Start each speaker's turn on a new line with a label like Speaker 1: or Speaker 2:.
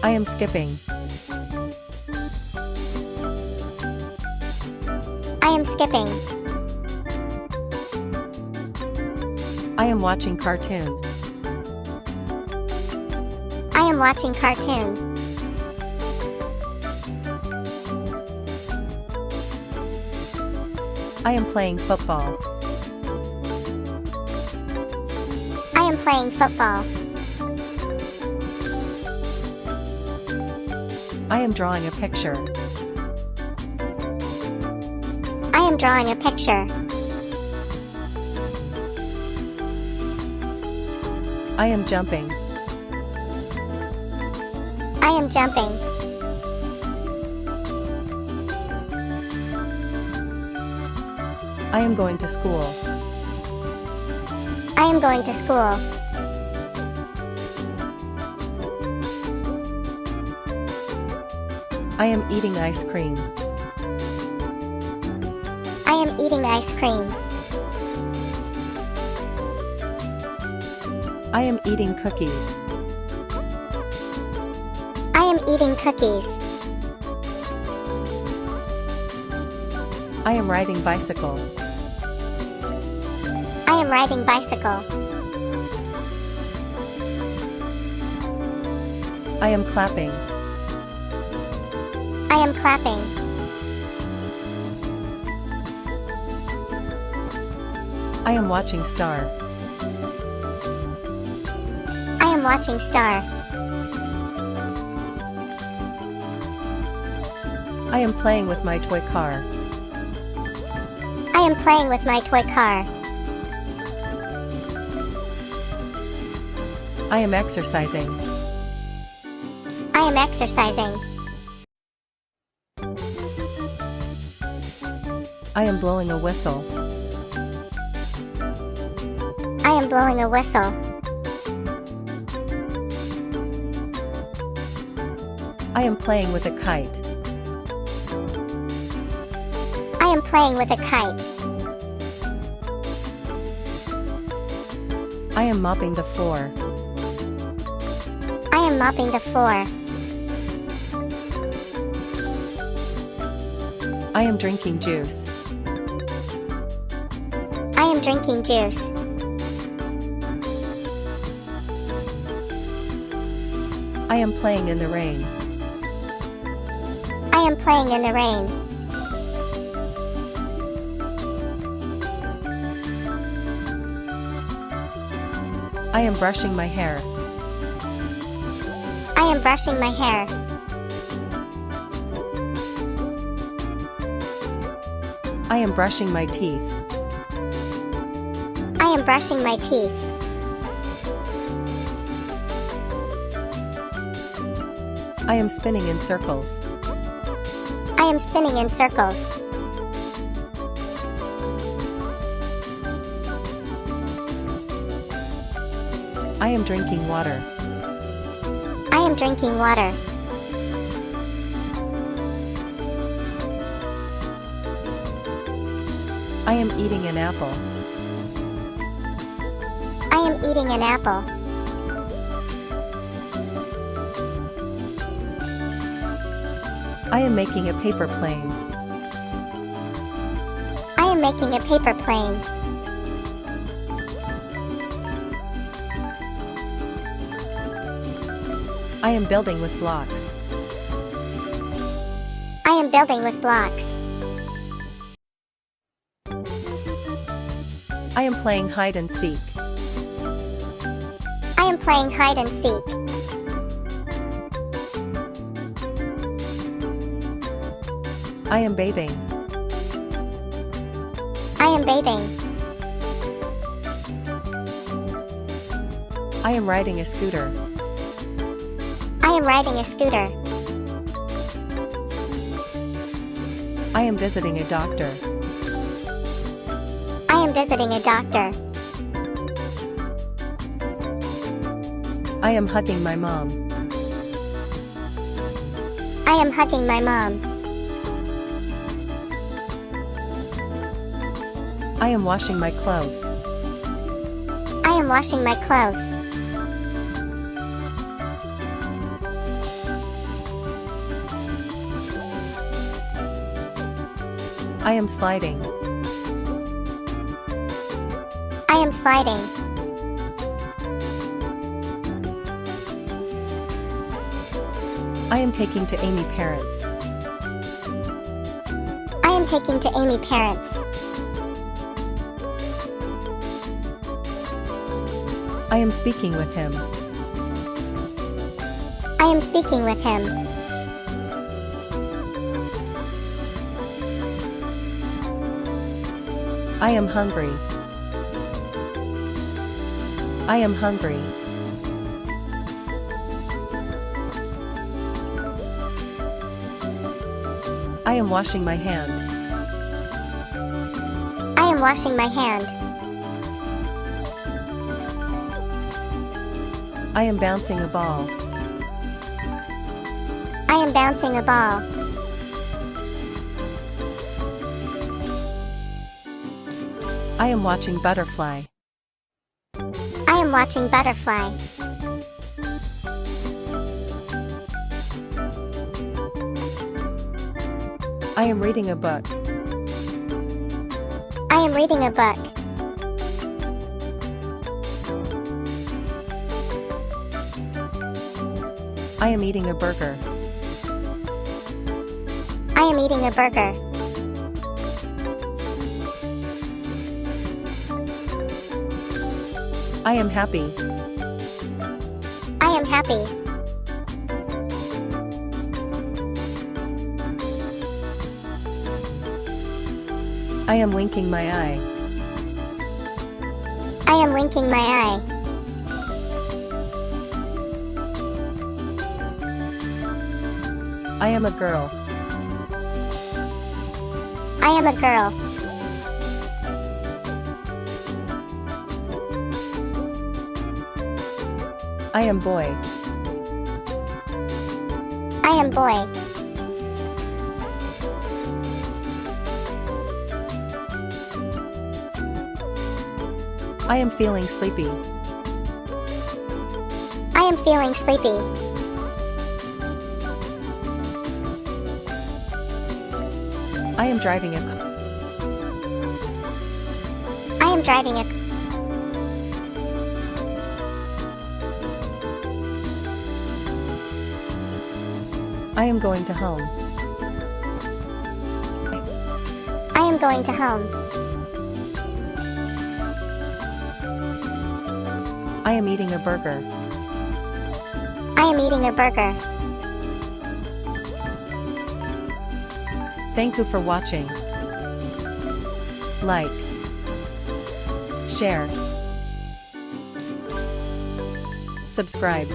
Speaker 1: I am skipping.
Speaker 2: I am skipping.
Speaker 1: I am watching cartoon.
Speaker 2: I am watching cartoon.
Speaker 1: I am playing football.
Speaker 2: I am playing football.
Speaker 1: I am drawing a picture.
Speaker 2: I am drawing a picture.
Speaker 1: I am jumping.
Speaker 2: I am jumping.
Speaker 1: I am going to school.
Speaker 2: I am going to school.
Speaker 1: I am eating ice cream.
Speaker 2: I am eating ice cream.
Speaker 1: I am eating cookies.
Speaker 2: I am eating cookies.
Speaker 1: I am riding bicycle.
Speaker 2: I am riding bicycle.
Speaker 1: I am clapping.
Speaker 2: I am clapping.
Speaker 1: I am watching star.
Speaker 2: I am watching star.
Speaker 1: I am playing with my toy car.
Speaker 2: I am playing with my toy car.
Speaker 1: I am exercising.
Speaker 2: I am exercising.
Speaker 1: I am blowing a whistle.
Speaker 2: I am blowing a whistle.
Speaker 1: I am playing with a kite.
Speaker 2: I am playing with a kite.
Speaker 1: I am mopping the floor.
Speaker 2: I am mopping the floor.
Speaker 1: I am drinking juice.
Speaker 2: I am drinking juice.
Speaker 1: I am playing in the rain.
Speaker 2: I am playing in the rain.
Speaker 1: I am brushing my hair.
Speaker 2: I am brushing my hair.
Speaker 1: I am brushing my teeth.
Speaker 2: I am brushing my teeth.
Speaker 1: I am spinning in circles.
Speaker 2: I am spinning in circles.
Speaker 1: I am drinking water.
Speaker 2: I am drinking water.
Speaker 1: I am eating an apple.
Speaker 2: I am eating an apple.
Speaker 1: I am making a paper plane.
Speaker 2: I am making a paper plane.
Speaker 1: I am building with blocks.
Speaker 2: I am building with blocks.
Speaker 1: I am playing hide and seek.
Speaker 2: I am playing hide and seek.
Speaker 1: I am bathing.
Speaker 2: I am bathing.
Speaker 1: I am riding a scooter.
Speaker 2: I am riding a scooter.
Speaker 1: I am visiting a doctor.
Speaker 2: I am visiting a doctor.
Speaker 1: I am hugging my mom.
Speaker 2: I am hugging my mom.
Speaker 1: I am washing my clothes.
Speaker 2: I am washing my clothes.
Speaker 1: I am sliding.
Speaker 2: I am sliding.
Speaker 1: I am taking to Amy parents.
Speaker 2: I am taking to Amy parents.
Speaker 1: I am speaking with him.
Speaker 2: I am speaking with him.
Speaker 1: I am hungry. I am hungry. I am washing my hand.
Speaker 2: I am washing my hand.
Speaker 1: I am bouncing a ball.
Speaker 2: I am bouncing a ball.
Speaker 1: I am watching butterfly.
Speaker 2: I am watching butterfly.
Speaker 1: I am reading a book.
Speaker 2: I am reading a book.
Speaker 1: I am eating a burger.
Speaker 2: I am eating a burger.
Speaker 1: I am happy.
Speaker 2: I am happy.
Speaker 1: I am winking my eye.
Speaker 2: I am winking my eye.
Speaker 1: I am a girl.
Speaker 2: I am a girl.
Speaker 1: I am boy.
Speaker 2: I am boy.
Speaker 1: I am feeling sleepy.
Speaker 2: I am feeling sleepy.
Speaker 1: I am driving a car.
Speaker 2: I am driving a car.
Speaker 1: I am going to home.
Speaker 2: I am going to home.
Speaker 1: I am eating a burger.
Speaker 2: I am eating a burger.
Speaker 1: Thank you for watching. Like, share, subscribe.